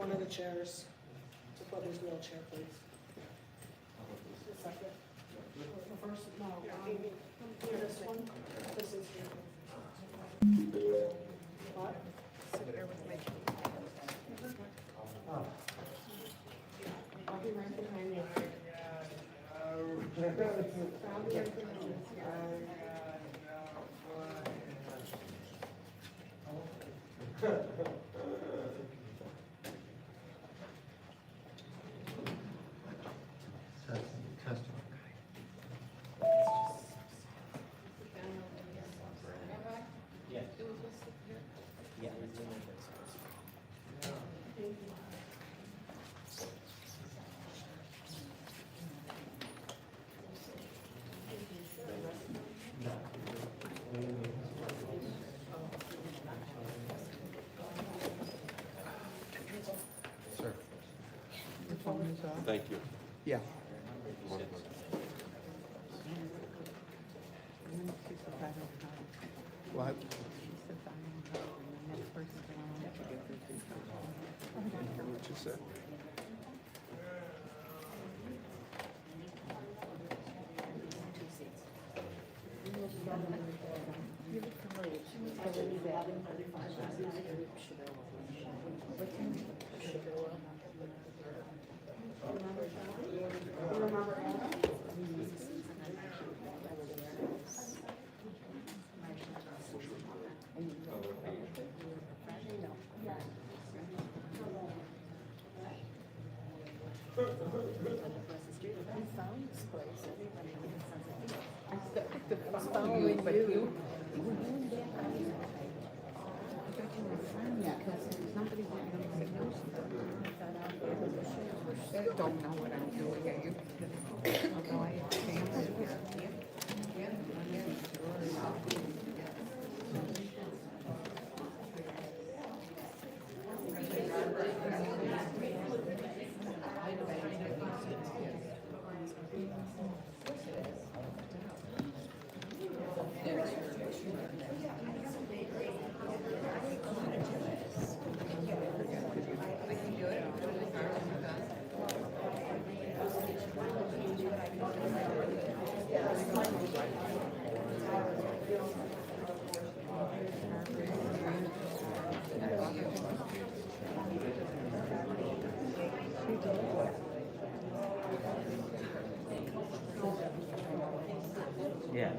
one of the chairs to put his wheelchair, please. The second. The first, no, this one, this is here. What? Sit there with me. I'll be right behind you. Sir. Your phone is on? Thank you. Yeah. What? What you said? I don't know what I'm doing. Although I have family here. Yeah.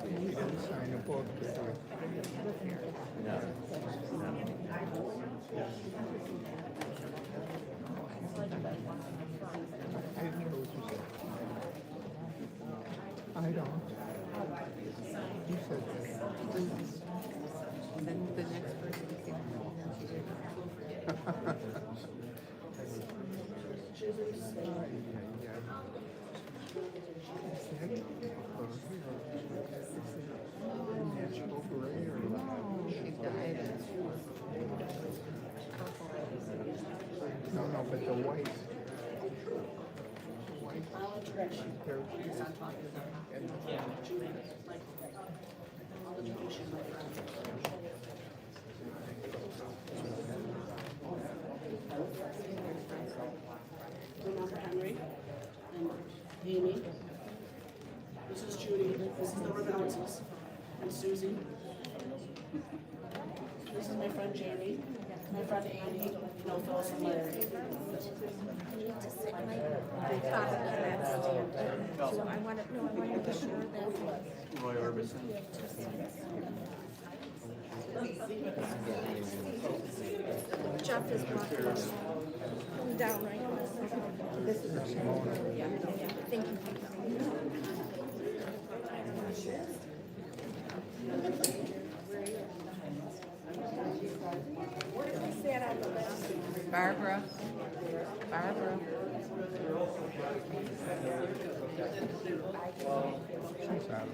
You didn't sign a book, did you? No. I didn't know what you said. I don't. You said that. And then the next person came along and she did. Natural gray or No, she died. no, but the white. I'll correct you. Remember Henry and Amy. This is Judy. This is the Rebelses. And Susie. This is my friend Jamie. My friend Amy. You know Phyllis and Larry. So I want to be sure that. Roy Orbison. Jeff is walking down right now. This is yeah. Thank you. Barbara. Barbara. She's out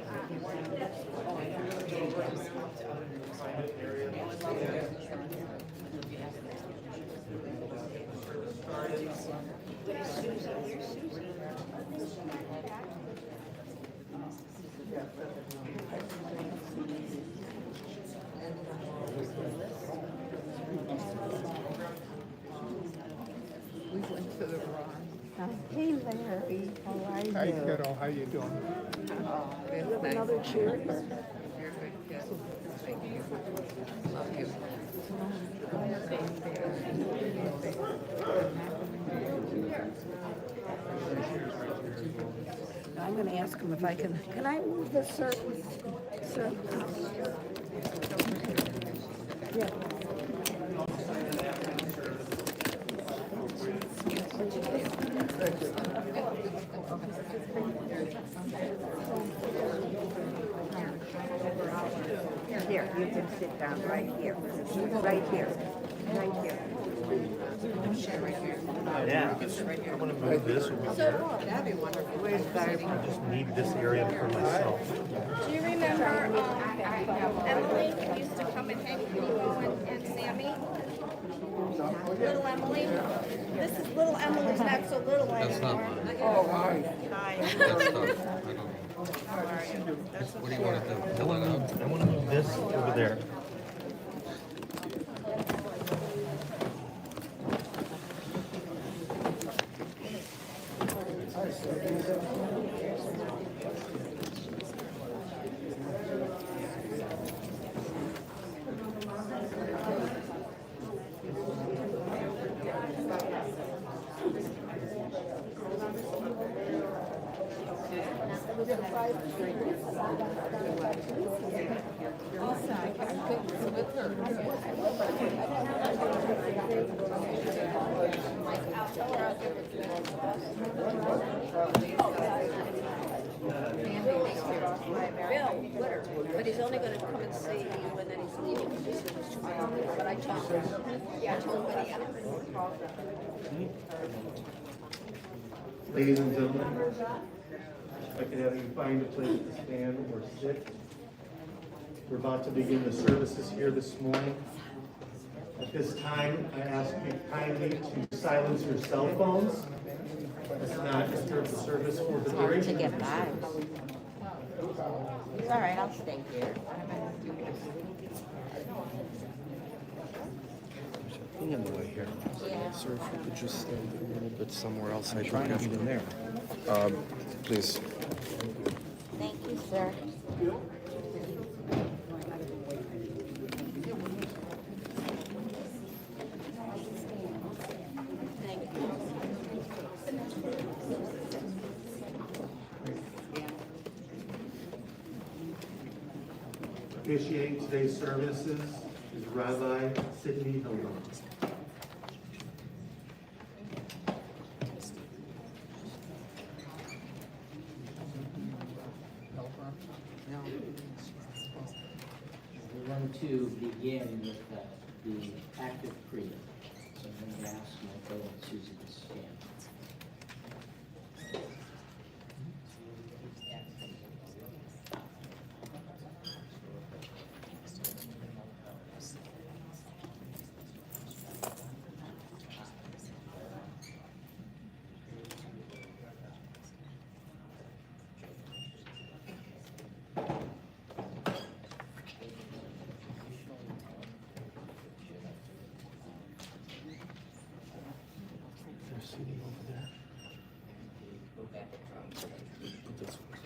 Hey Larry, how are you? Hi, kiddo. How you doing? Oh, You it's have nice. another chair? You're good kid. Thank you. Love you. I'm gonna ask him if I can I move this, sir? Sir? Yeah. Here, you can sit down right here. Right here. Right here. Yeah. I want to move this over here. That'd be wonderful. Where's Barb? I just need this area for myself. Do you remember Emily used to come and hang with Nico and Sammy? Little Emily? This is little Emily's not so little anymore. Oh, hi. What do you want to do? Fill it out? I want to move this over there. Bill Witter, but he's only gonna come and see you and then he's leaving. But I told him, yeah, I told him when he had it. Ladies and gentlemen, if I could have you find a place to stand or sit. We're about to begin the services here this morning. At this time, I ask you kindly to silence your cell phones. Let's not disturb the service for the duration of the service. It's all right, I'll stay here. Being in the way here. Sir, if you could just stand a little bit somewhere else. I Try not even there. Please. Thank you, sir. Officiating today's services is Rabbi Sidney Hilton. We're going to begin with the active prayer. So I'm going to ask Michael and Susie to stand. There's seating over there. Put this one.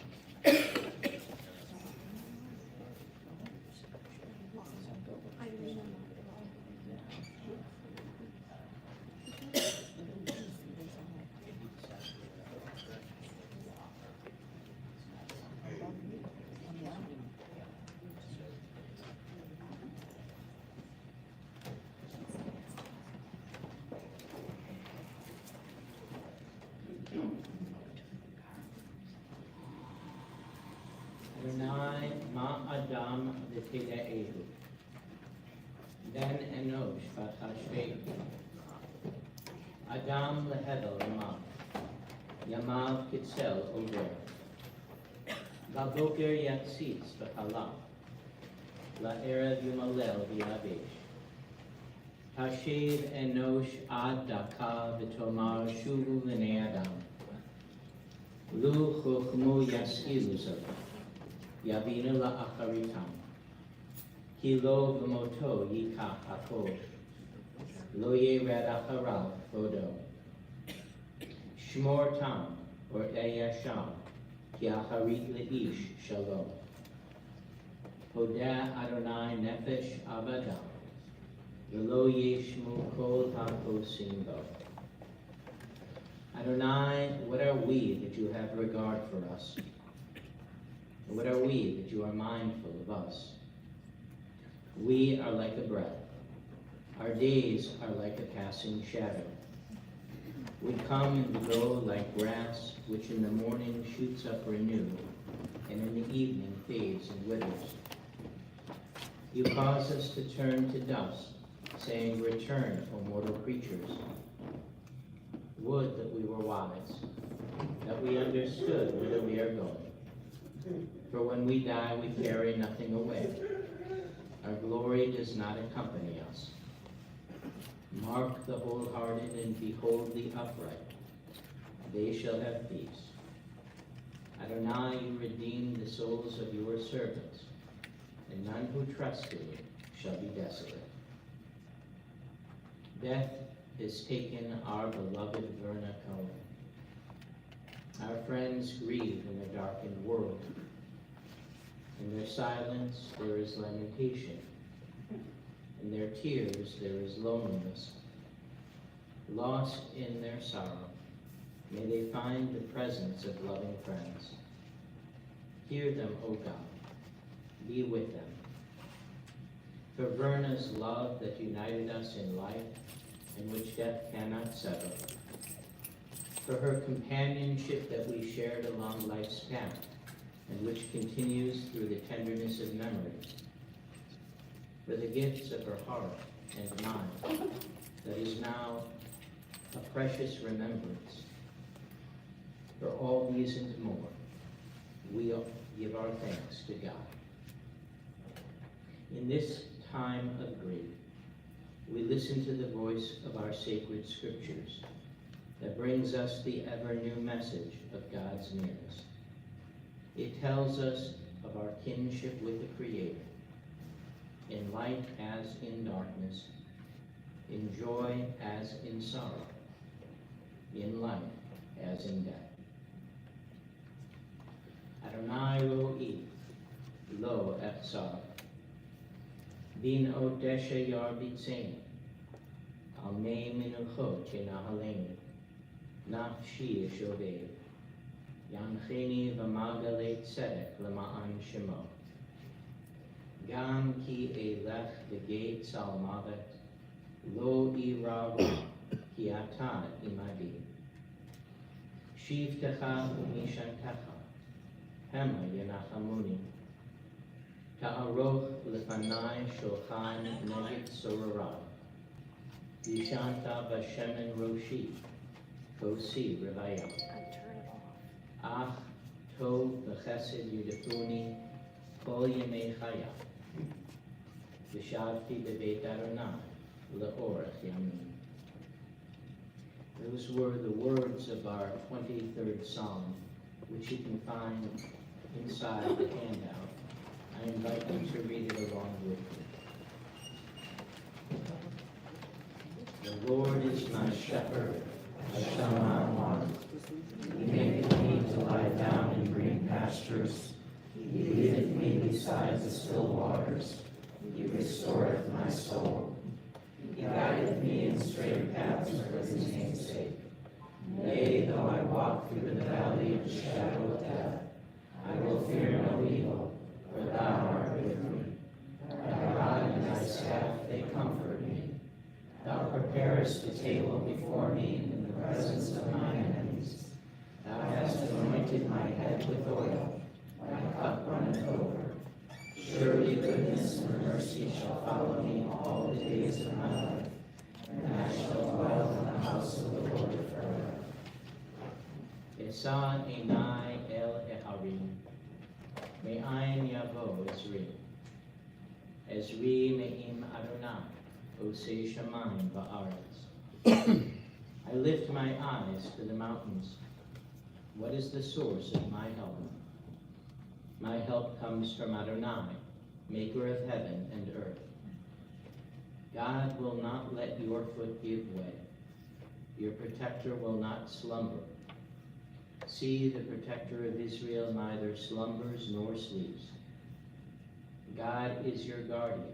Renai ma Adam v'tile'ehu. Ben enosh v'chashvei. Adam lehevel yamav. Yamav kitzel over. Baboker yatzitz v'chalav. La'erev yumalel v'yavesh. Hashiv enosh ad daka v'tomar shuvu v'nei Adam. Lu chochmu yaskilu zot. Yavina la'acharitam. Ki lo v'moto yikach hakol. Lo yered acharav vodo. Shmor tam, or eyasham, ki acharit leish shalom. Hoda Adonai nefesh avadam, v'lo yeshmu kol hakosim bo. Adonai, what are we that you have regard for us? And what are we that you are mindful of us? We are like a breath. Our days are like a passing shadow. We come and go like grass, which in the morning shoots up renewed, and in the evening fades and withers. You cause us to turn to dust, saying, return, O mortal creatures. Would that we were wise, that we understood whither we are going. For when we die, we carry nothing away. Our glory does not accompany us. Mark the wholehearted and behold the upright. They shall have peace. Adonai, you redeem the souls of your servants, and none who trust in you shall be desolate. Death has taken our beloved Verna Cohen. Our friends grieve in a darkened world. In their silence there is lamentation. In their tears there is loneliness. Lost in their sorrow, may they find the presence of loving friends. Hear them, O God. Be with them. For Verna's love that united us in life, and which death cannot sever. For her companionship that we shared along life's path, and which continues through the tenderness of memories. For the gifts of her heart and mind, that is now a precious remembrance. For all these and more, we give our thanks to God. In this time of grief, we listen to the voice of our sacred scriptures that brings us the ever-new message of God's nearness. It tells us of our kinship with the Creator, in light as in darkness, in joy as in sorrow, in life as in death. Adonai ro'i, lo echsar, bin odesha yar bitzeni, al mei minuchot yenahaleni, nafshi eshovev, yancheni v'magale tzedek lema'an shemo. Gam ki elech v'geit al mavet, lo ira ki ata imadi. Shivtecha u'mishantecha, hema yenachamuni. Ta'aroch lefanai shulchan neged sorara. Yishanta v'shemen roshi, kosi revaya. Ach tov v'chesed yudefuni, kol yemei chaya. V'shavti bebeit Adonai, le'orech yamin. Those were the words of our 23rd Psalm, which you can find inside the handout. I invite you to read it along with me. The Lord is my shepherd, I shall not want. He maketh me to lie down in green pastures. He leadeth me beside the still waters. He restoreth my soul. He guideth me in straight paths for his name's sake. Yea, though I walk through the valley of the shadow of death, I will fear no evil, for thou art with me. Thy rod and thy staff, they comfort me. Thou preparest a table before me in the presence of my enemies. Thou hast anointed my head with oil, my cup runneth over. Surely goodness and mercy shall follow me all the days of my life, and I shall dwell in the house of the Lord forever. Esa enai el eharim, me'ayin yavo Ezri. Ezri me'im Adonai, osei shamayim ba'aretz. I lift my eyes to the mountains. What is the source of my help? My help comes from Adonai, maker of heaven and earth. God will not let your foot give way. Your protector will not slumber. See, the protector of Israel neither slumbers nor sleeps. God is your guardian.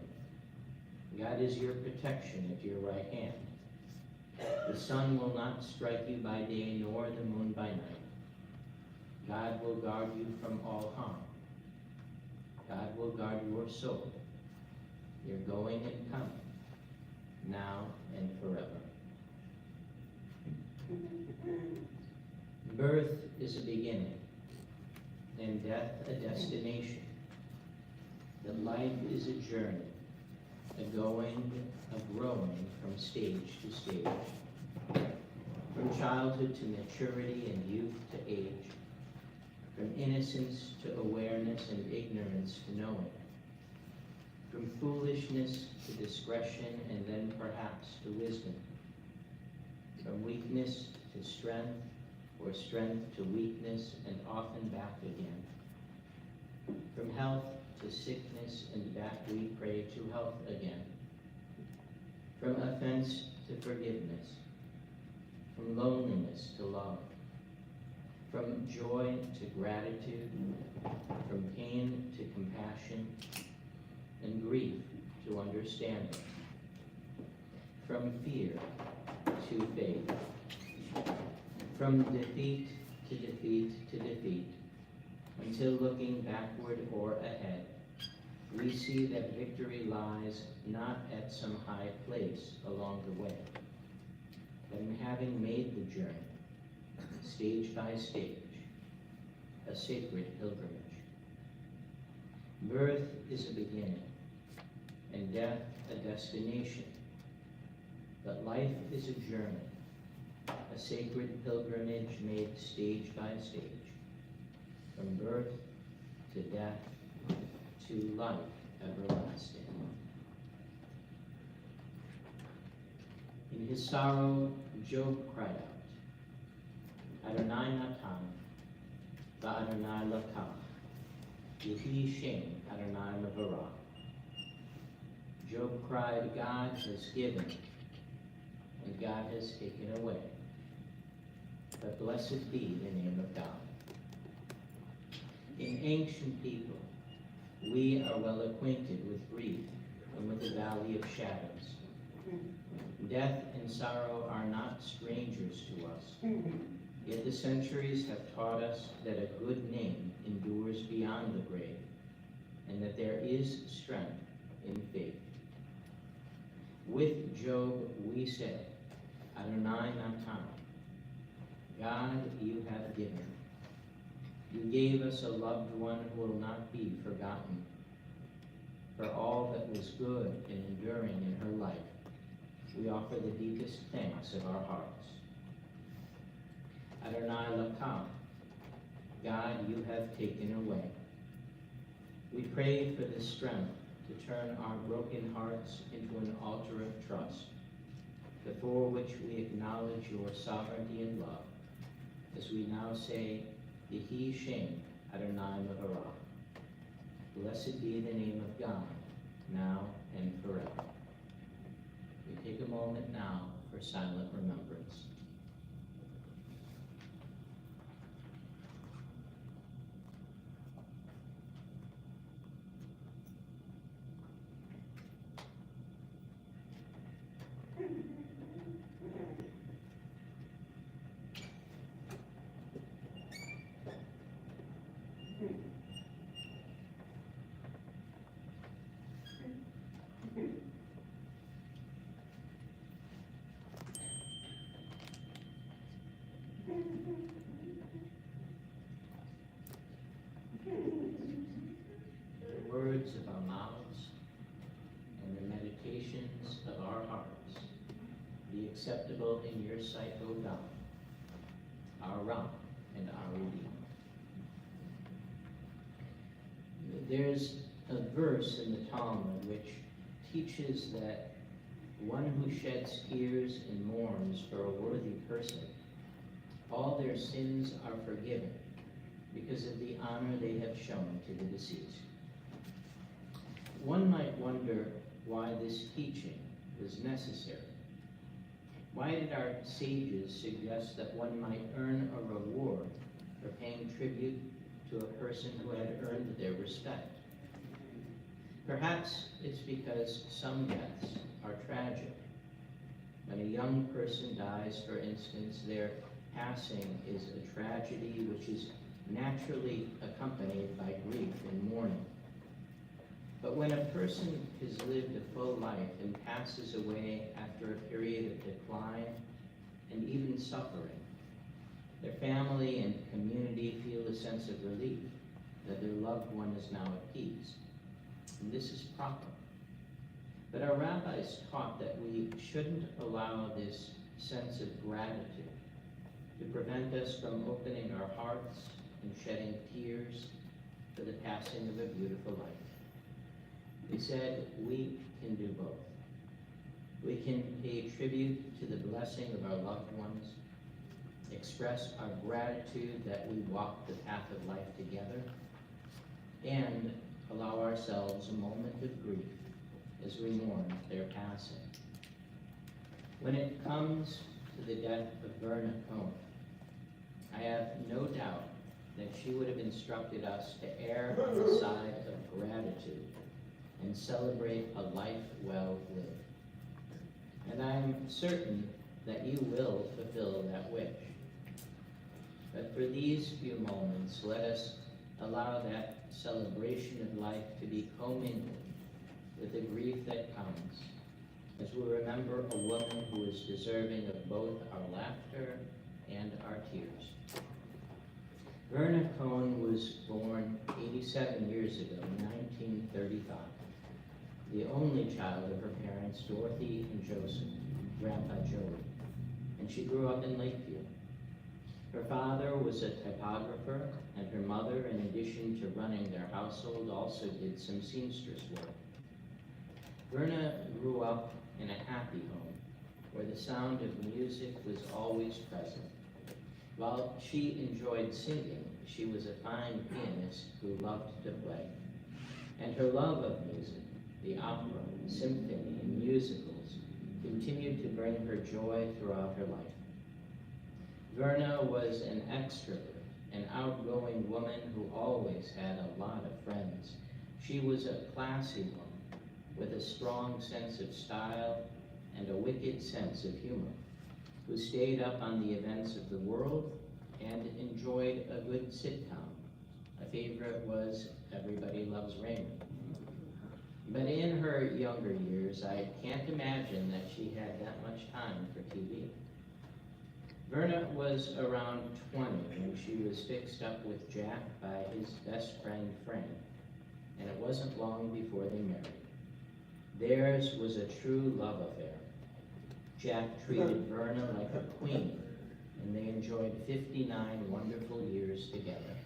God is your protection at your right hand. The sun will not strike you by day, nor the moon by night. God will guard you from all harm. God will guard your soul, your going and coming, now and forever. Birth is a beginning, and death a destination. That life is a journey, a going, a growing from stage to stage. From childhood to maturity and youth to age. From innocence to awareness and ignorance to knowing. From foolishness to discretion and then perhaps to wisdom. From weakness to strength, or strength to weakness and often back again. From health to sickness and back we pray to health again. From offense to forgiveness. From loneliness to love. From joy to gratitude. From pain to compassion. And grief to understanding. From fear to faith. From defeat to defeat to defeat, until looking backward or ahead, we see that victory lies not at some high place along the way, but in having made the journey, stage by stage, a sacred pilgrimage. Birth is a beginning, and death a destination, but life is a journey, a sacred pilgrimage made stage by stage, from birth to death to life everlasting. In his sorrow, Job cried out, Adonai Natan, Va'adonai Lakach, Yehi Shem Adonai Mevorach. Job cried, God has given, and God has taken away. But blessed be the name of God. In ancient people, we are well acquainted with grief and with the valley of shadows. Death and sorrow are not strangers to us, yet the centuries have taught us that a good name endures beyond the grave, and that there is strength in faith. With Job we say, Adonai Natan, God, you have given. You gave us a loved one who will not be forgotten. For all that was good and enduring in her life, we offer the deepest thanks of our hearts. Adonai Lakach, God, you have taken away. We pray for the strength to turn our broken hearts into an altar of trust, before which we acknowledge your sovereignty and love, as we now say, Yehi Shem Adonai Mevorach. Blessed be the name of God, now and forever. We take a moment now for silent remembrance. The words of our mouths and the meditations of our hearts be acceptable in your sight, O God, our rock and our redeemer. There's a verse in the Talmud which teaches that one who sheds tears and mourns for a worthy person, all their sins are forgiven because of the honor they have shown to the deceased. One might wonder why this teaching was necessary. Why did our sages suggest that one might earn a reward or paying tribute to a person who had earned their respect. Perhaps it's because some deaths are tragic. When a young person dies, for instance, their passing is a tragedy which is naturally accompanied by grief and mourning. But when a person has lived a full life and passes away after a period of decline and even suffering, their family and community feel a sense of relief that their loved one is now at peace. And this is proper. But our rabbis taught that we shouldn't allow this sense of gratitude to prevent us from opening our hearts and shedding tears for the passing of a beautiful life. We said we can do both. We can pay tribute to the blessing of our loved ones, express our gratitude that we walked the path of life together, and allow ourselves a moment of grief as we mourn their passing. When it comes to the death of Verna Cohen, I have no doubt that she would have instructed us to err on the side of gratitude and celebrate a life well lived. And I'm certain that you will fulfill that wish. But for these few moments, let us allow that celebration of life to be commingled with the grief that comes as we remember a woman who is deserving of both our laughter and our tears. Verna Cohen was born 87 years ago, in 1935, the only child of her parents, Dorothy and Joseph, Grandpa Joey, and she grew up in Lakeview. Her father was a typographer, and her mother, in addition to running their household, also did some seamstress work. Verna grew up in a happy home, where the sound of music was always present. While she enjoyed singing, she was a fine pianist who loved to play. And her love of music, the opera, symphony, and musicals, continued to bring her joy throughout her life. Verna was an extrovert, an outgoing woman who always had a lot of friends. She was a classy woman with a strong sense of style and a wicked sense of humor, who stayed up on the events of the world and enjoyed a good sitcom. A favorite was Everybody Loves Raymond. But in her younger years, I can't imagine that she had that much time for TV. Verna was around 20 when she was fixed up with Jack by his best friend Frank, and it wasn't long before they married. Theirs was a true love affair. Jack treated Verna like a queen, and they enjoyed 59 wonderful years together.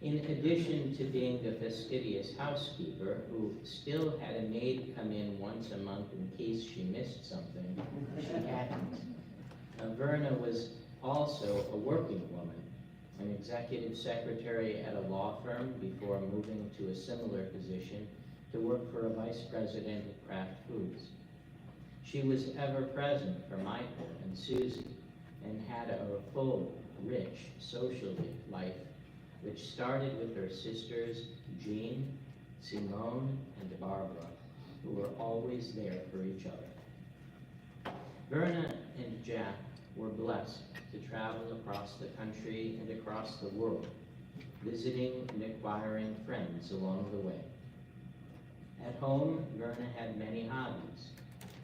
In addition to being the fastidious housekeeper, who still had a maid come in once a month in case she missed something, she hadn't. Verna was also a working woman, an executive secretary at a law firm before moving to a similar position to work for a vice president at Kraft Foods. She was ever present for Michael and Susie and had a full, rich social life, which started with her sisters Jean, Simone, and Barbara, who were always there for each other. Verna and Jack were blessed to travel across the country and across the world, visiting and acquiring friends along the way. At home, Verna had many hobbies.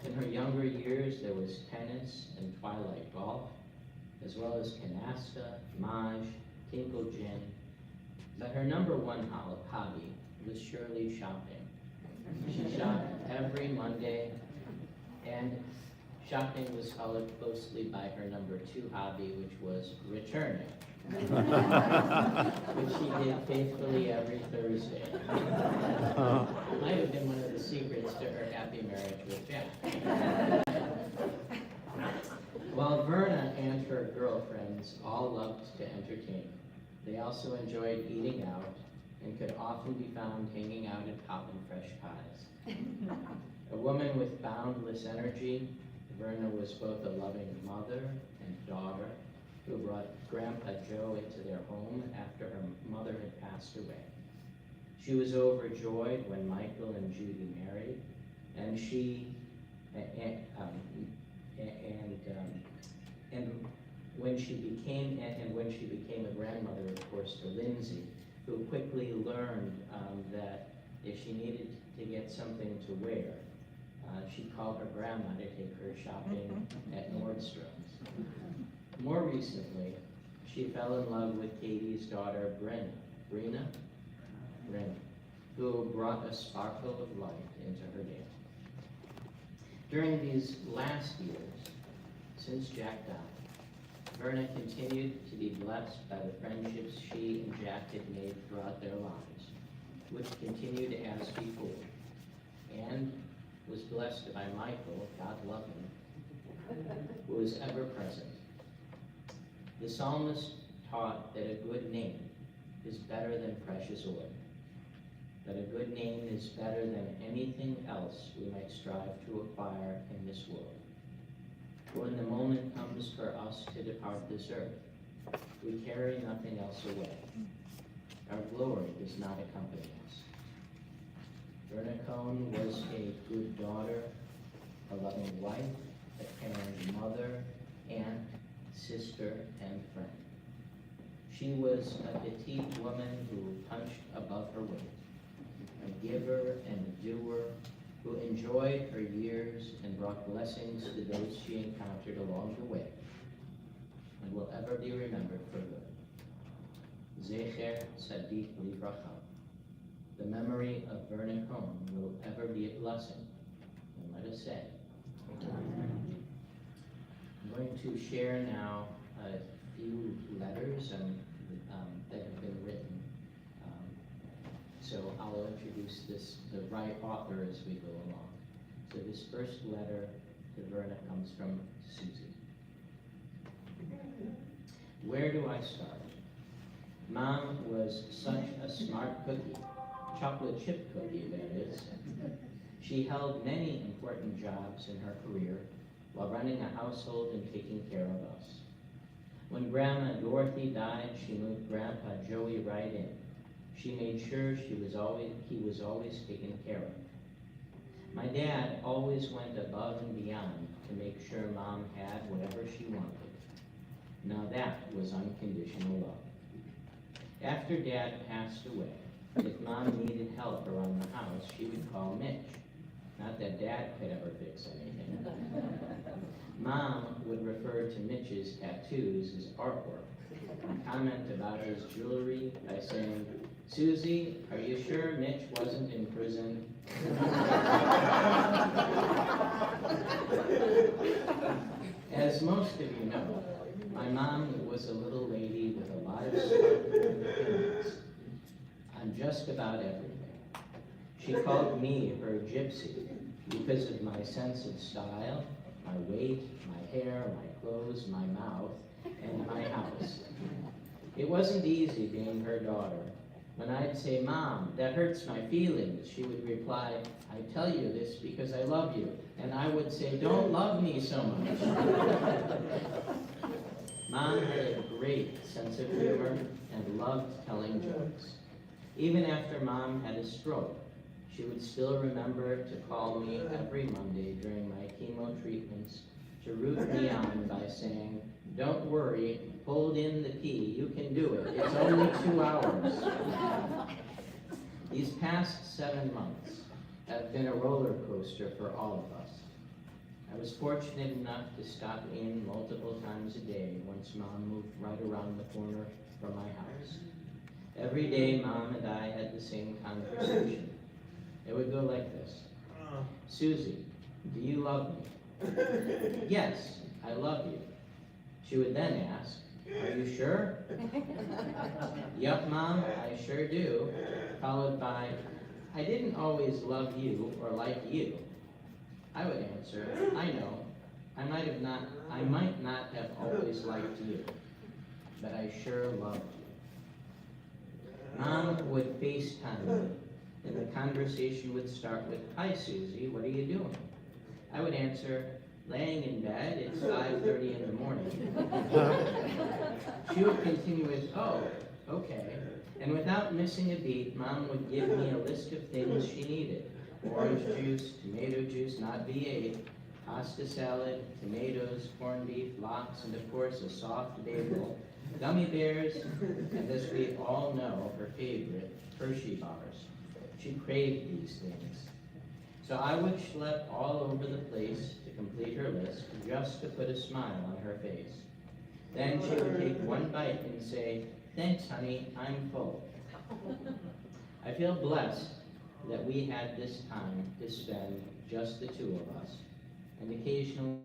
In her younger years, there was tennis and twilight golf, as well as canasta, mahjong, tinkle gin. But her number one hobby was surely shopping. She shopped every Monday, and shopping was followed closely by her number two hobby, which was returning, which she did faithfully every Thursday. Might have been one of the secrets to her happy marriage with Jack. While Verna and her girlfriends all loved to entertain, they also enjoyed eating out and could often be found hanging out at Poppin' Fresh Pies. A woman with boundless energy, Verna was both a loving mother and daughter, who brought Grandpa Joe into their home after her mother had passed away. She was overjoyed when Michael and Judy married, and when she became a grandmother, of course, to Lindsay, who quickly learned that if she needed to get something to wear, she'd call her grandma to take her shopping at Nordstrom's. More recently, she fell in love with Katie's daughter, Verna, who brought a sparkle of light into her day. During these last years, since Jack died, Verna continued to be blessed by the friendships she and Jack had made throughout their lives, which continued as before, and was blessed by Michael, God love him, who was ever present. The psalmist taught that a good name is better than precious oil, that a good name is better than anything else we might strive to acquire in this world. When the moment comes for us to depart this earth, we carry nothing else away. Our glory does not accompany us. Verna Cohen was a good daughter, a loving wife, a caring mother, aunt, sister, and friend. She was a petite woman who punched above her weight, a giver and a doer, who enjoyed her years and brought blessings to those she encountered along the way, and will ever be remembered for good. Zecher Tzadik Livracha. The memory of Verna Cohen will ever be a blessing, and let us say, Amen. I'm going to share now a few letters that have been written. So I'll introduce the right author as we go along. So this first letter to Verna comes from Susie. Where do I start? Mom was such a smart cookie, chocolate chip cookie, that is. She held many important jobs in her career while running a household and taking care of us. When Grandma Dorothy died, she moved Grandpa Joey right in. She made sure he was always taken care of. My dad always went above and beyond to make sure Mom had whatever she wanted. Now that was unconditional love. After Dad passed away, if Mom needed help around the house, she would call Mitch. Not that Dad could ever fix anything. Mom would refer to Mitch's tattoos as artwork and comment about his jewelry by saying, Susie, are you sure Mitch wasn't in prison? As most of you know, my mom was a little lady with a lot of sparkling opinions on just about everything. She called me her gypsy because of my sense of style, my weight, my hair, my clothes, my mouth, and my house. It wasn't easy being her daughter. When I'd say, Mom, that hurts my feelings, she would reply, I tell you this because I love you. And I would say, don't love me so much. Mom had a great sense of humor and loved telling jokes. Even after Mom had a stroke, she would still remember to call me every Monday during my chemo treatments to root me on by saying, don't worry, hold in the pee, you can do it. It's only 2 hours. These past 7 months have been a roller coaster for all of us. I was fortunate enough to stop in multiple times a day once Mom moved right around the corner from my house. Every day, Mom and I had the same conversation. It would go like this. Susie, do you love me? Yes, I love you. She would then ask, are you sure? Yup, Mom, I sure do. Followed by, I didn't always love you or like you. I would answer, I know. I might not have always liked you, but I sure loved you. Mom would FaceTime me, and the conversation would start with, hi, Susie, what are you doing? I would answer, laying in bed, it's 5:30 in the morning. She would continue with, oh, okay. And without missing a beat, Mom would give me a list of things she needed. Orange juice, tomato juice, not V8, pasta salad, tomatoes, corned beef, lox, and of course a soft bagel, gummy bears, and as we all know, her favorite, Hershey bars. She craved these things. So I would schlep all over the place to complete her list, just to put a smile on her face. Then she would take one bite and say, thanks, honey, I'm full. I feel blessed that we had this time to spend, just the two of us. And occasionally,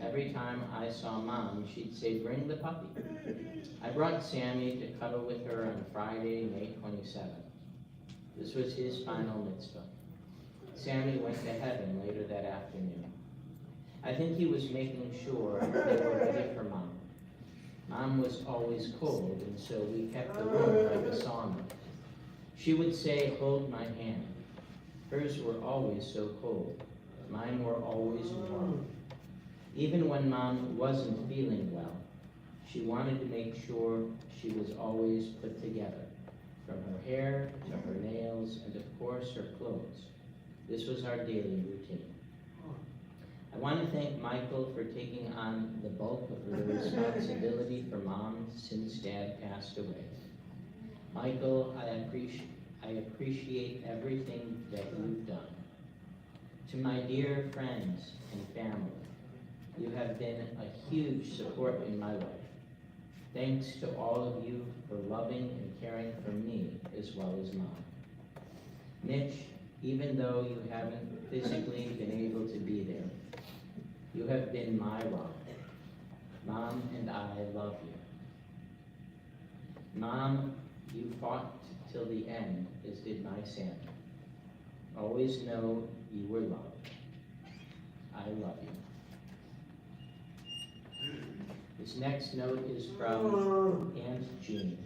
every time I saw Mom, she'd say, bring the puppy. I brought Sammy to cuddle with her on Friday, May 27th. This was his final mitzvah. Sammy went to heaven later that afternoon. I think he was making sure they were ready for Mom. Mom was always cold, and so we kept the room like a sauna. She would say, hold my hand. Hers were always so cold. Mine were always warm. Even when Mom wasn't feeling well, she wanted to make sure she was always put together, from her hair to her nails, and of course her clothes. This was our daily routine. I want to thank Michael for taking on the bulk of the responsibility for Mom since Dad passed away. Michael, I appreciate everything that you've done. To my dear friends and family, you have been a huge support in my life. Thanks to all of you for loving and caring for me as well as Mom. Mitch, even though you haven't physically been able to be there, you have been my rock. Mom and I love you. Mom, you fought till the end, as did my Sammy. Always know you were loved. I love you. This next note is from Aunt Jean.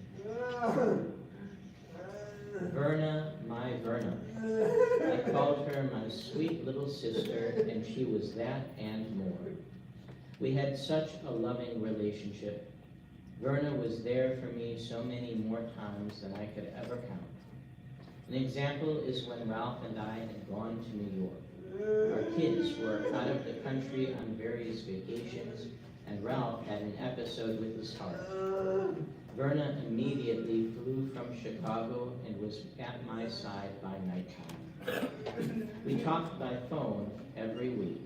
Verna, my Verna. I called her my sweet little sister, and she was that and more. We had such a loving relationship. Verna was there for me so many more times than I could ever count. An example is when Ralph and I had gone to New York. Our kids were out of the country on various vacations, and Ralph had an episode with his heart. Verna immediately flew from Chicago and was at my side by nighttime. We talked by phone every week.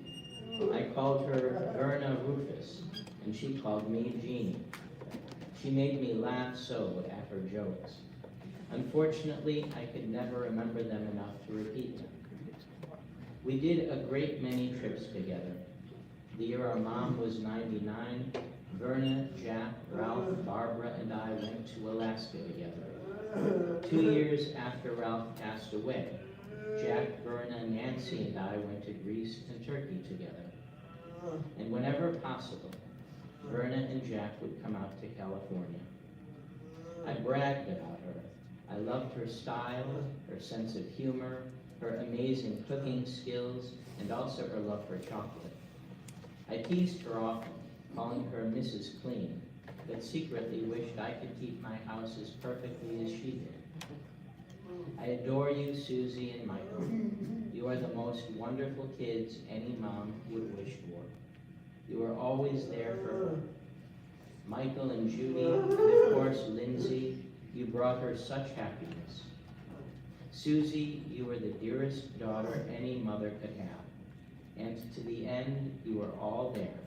I called her Verna Rufus, and she called me Jeannie. She made me laugh so at her jokes. Unfortunately, I could never remember them enough to repeat them. We did a great many trips together. The year our mom was 99, Verna, Jack, Ralph, Barbara, and I went to Alaska together. 2 years after Ralph passed away, Jack, Verna, Nancy, and I went to Greece and Turkey together. And whenever possible, Verna and Jack would come out to California. I bragged about her. I loved her style, her sense of humor, her amazing cooking skills, and also her love for chocolate. I teased her often, calling her Mrs. Clean, but secretly wished I could keep my house as perfectly as she did. I adore you, Susie and Michael. You are the most wonderful kids any mom would wish for. You are always there for her. Michael and Judy, and of course Lindsay, you brought her such happiness. Susie, you were the dearest daughter any mother could have. And to the end, you were all there,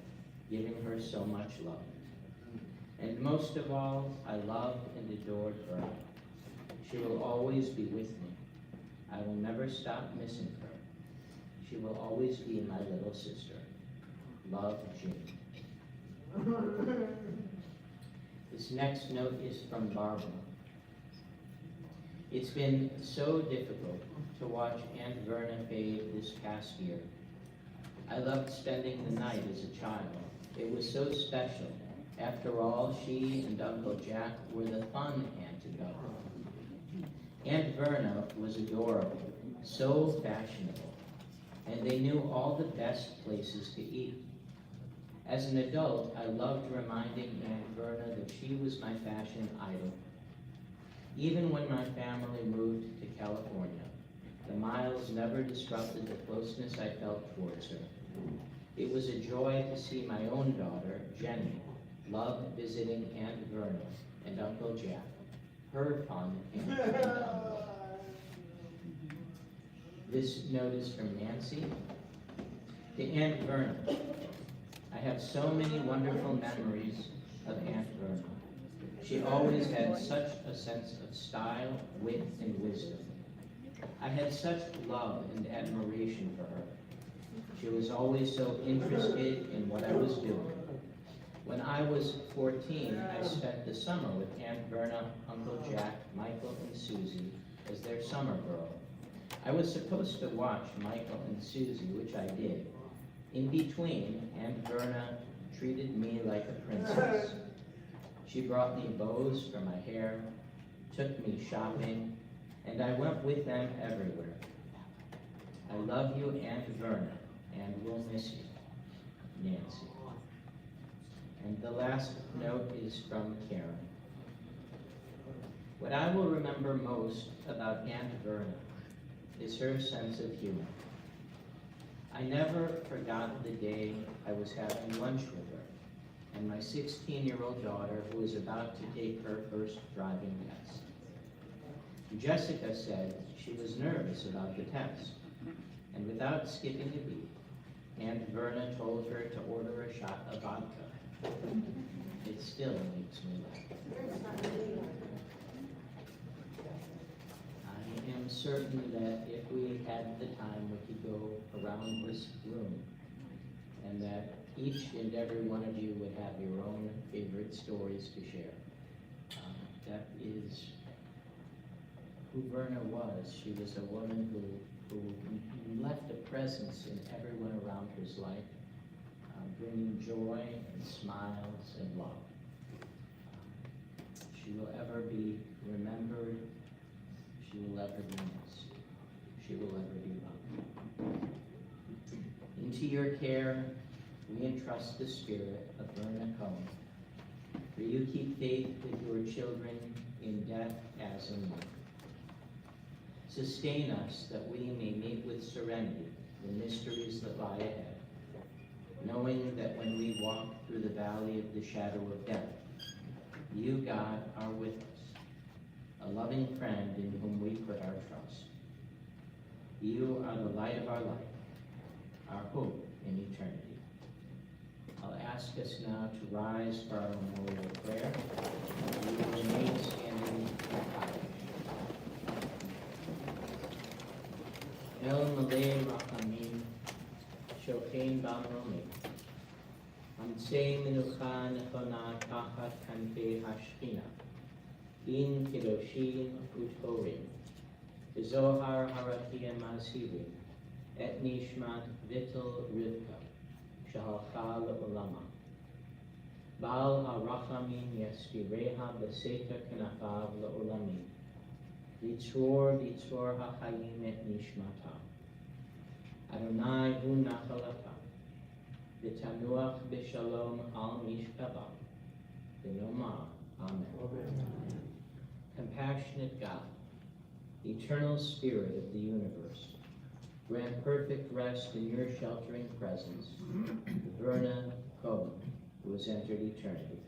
giving her so much love. And most of all, I loved and adored her. She will always be with me. I will never stop missing her. She will always be my little sister. Love, Jean. This next note is from Barbara. It's been so difficult to watch Aunt Verna fade this past year. I loved spending the night as a child. It was so special. After all, she and Uncle Jack were the fun aunt to go. Aunt Verna was adorable, so fashionable. and they knew all the best places to eat. As an adult, I loved reminding Aunt Verna that she was my fashion idol. Even when my family moved to California, the miles never disrupted the closeness I felt towards her. It was a joy to see my own daughter, Jenny, love visiting Aunt Verna and Uncle Jack, her fond aunt and uncle. This note is from Nancy. To Aunt Verna, I have so many wonderful memories of Aunt Verna. She always had such a sense of style, wit, and wisdom. I had such love and admiration for her. She was always so interested in what I was doing. When I was 14, I spent the summer with Aunt Verna, Uncle Jack, Michael, and Susie as their summer girl. I was supposed to watch Michael and Susie, which I did. In between, Aunt Verna treated me like a princess. She brought me bows for my hair, took me shopping, and I went with them everywhere. I love you, Aunt Verna, and will miss you, Nancy. And the last note is from Karen. What I will remember most about Aunt Verna is her sense of humor. I never forgot the day I was having lunch with her and my 16-year-old daughter who was about to take her first driving test. Jessica said she was nervous about the test, and without skipping a beat, Aunt Verna told her to order a shot of vodka. It still makes me laugh. I am certain that if we had the time, we could go around this room, and that each and every one of you would have your own favorite stories to share. That is who Verna was. She was a woman who left a presence in everyone around her life, bringing joy and smiles and love. She will ever be remembered. She will ever be missed. She will ever be loved. Into your care, we entrust the spirit of Verna Cohen. For you keep faith with your children in death as in life. Sustain us that we may meet with serenity the mysteries that lie ahead, knowing that when we walk through the valley of the shadow of death, you, God, are with us, a loving friend in whom we put our trust. You are the light of our life, our hope in eternity. I'll ask us now to rise for our memorial prayer. We will remain standing in prayer. El Malay Rachamim, Shokein Bamromi, Amsei Minucha Nechona Tachat Kanfei Hashchina, In Kedoshim Utorim, Zohar Harakia Mazhirim, Et Nishmat Vittel Rivka, Shahalcha Le'olama. Baal HaRachamim Yaskireha B'Seita Kanafav Le'olamim. Yitzhor HaChayim Et Nishmata. Adonai Hu Nachalata. V'tanuach B'Shalom Al Mishkava. V'nomar. Amen. Compassionate God, eternal Spirit of the universe, grant perfect rest in your sheltering presence, Verna Cohen, who has entered eternity.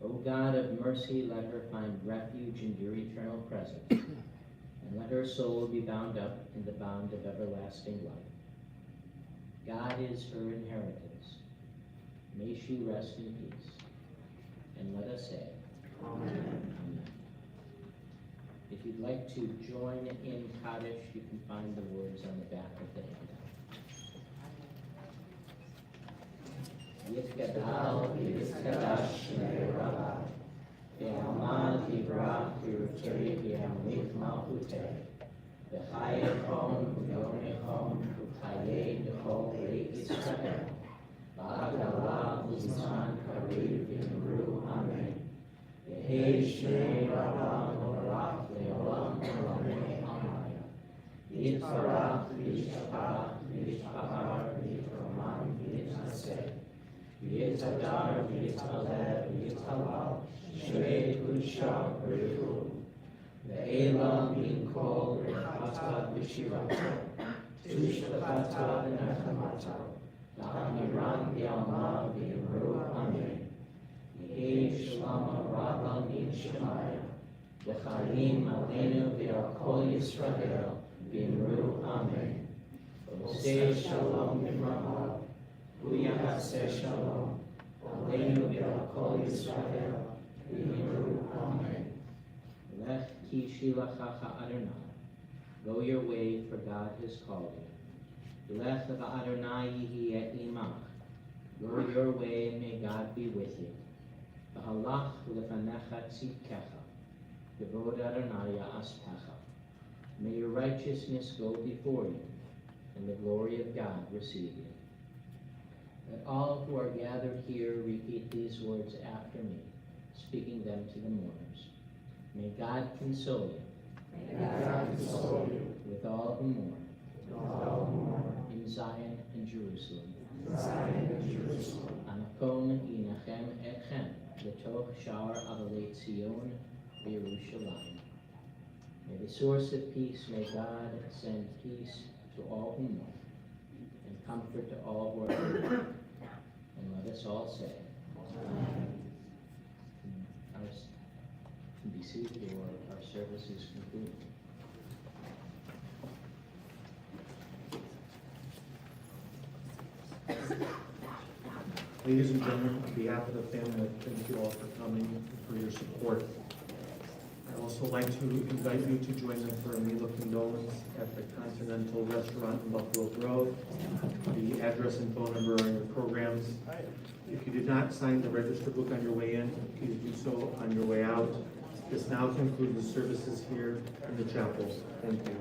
O God of mercy, let her find refuge in your eternal presence, and let her soul be bound up in the bond of everlasting life. God is her inheritance. May she rest in peace. And let us say, Amen. Amen. If you'd like to join in Kaddish, you can find the words on the back of the handout. Yitgadal Yitzkadash Ne'erah, Ve'amad Yivrach Yeruteri Ve'amlik Malchuteh, Ve'chayechom U'yonechom U'chayei Nechol Beit Yisrael, Ba'agala Uzman Kariv V'imru Amen. Yehi Shnei Rabban Orach Le'olam Olamei Amen. Yitbarach V'yishtabach v'yitzbahar, v'yitraman, v'yitzaseh, v'yitzadar, v'yitzaleh, v'yitzhalal, shrei kushah v'rihu, ve'ela min kol rechata v'shirata, tushbachata v'nachamata, la'amiran v'yalma v'yimru amen. Yehi shlama rabba min shemaya, v'chaim aleinu v'al kol Yisrael, v'yimru amen. Oseh shalom v'mraha, v'yaseh shalom, aleinu v'al kol Yisrael, v'yimru amen. Lech ki shilachacha Adonai, go your way, for God has called you. Lech v'Adonai yihi et imach, go your way, and may God be with you. V'halach lefanecha tzidkecha, kavod Adonai ya'aspecha. May your righteousness go before you, and the glory of God receive you. Let all who are gathered here repeat these words after me, speaking them to the mourners. May God console you. May God console you. With all who mourn. With all who mourn. In Zion and Jerusalem. In Zion and Jerusalem. Anakom inachem etchem, letoch shar avalei Tzion v'Yerushalayim. May the source of peace, may God send peace to all who mourn, and comfort to all who are grieving. And let us all say, Amen. Be seated, or our service is concluded. Ladies and gentlemen, on behalf of the family, I thank you all for coming and for your support. I'd also like to invite you to join them for a meal of condolence at the Continental Restaurant in Buffalo Grove. The address and phone number are in your programs. If you did not sign the register book on your way in, please do so on your way out. This now concludes the services here in the chapel. Thank you.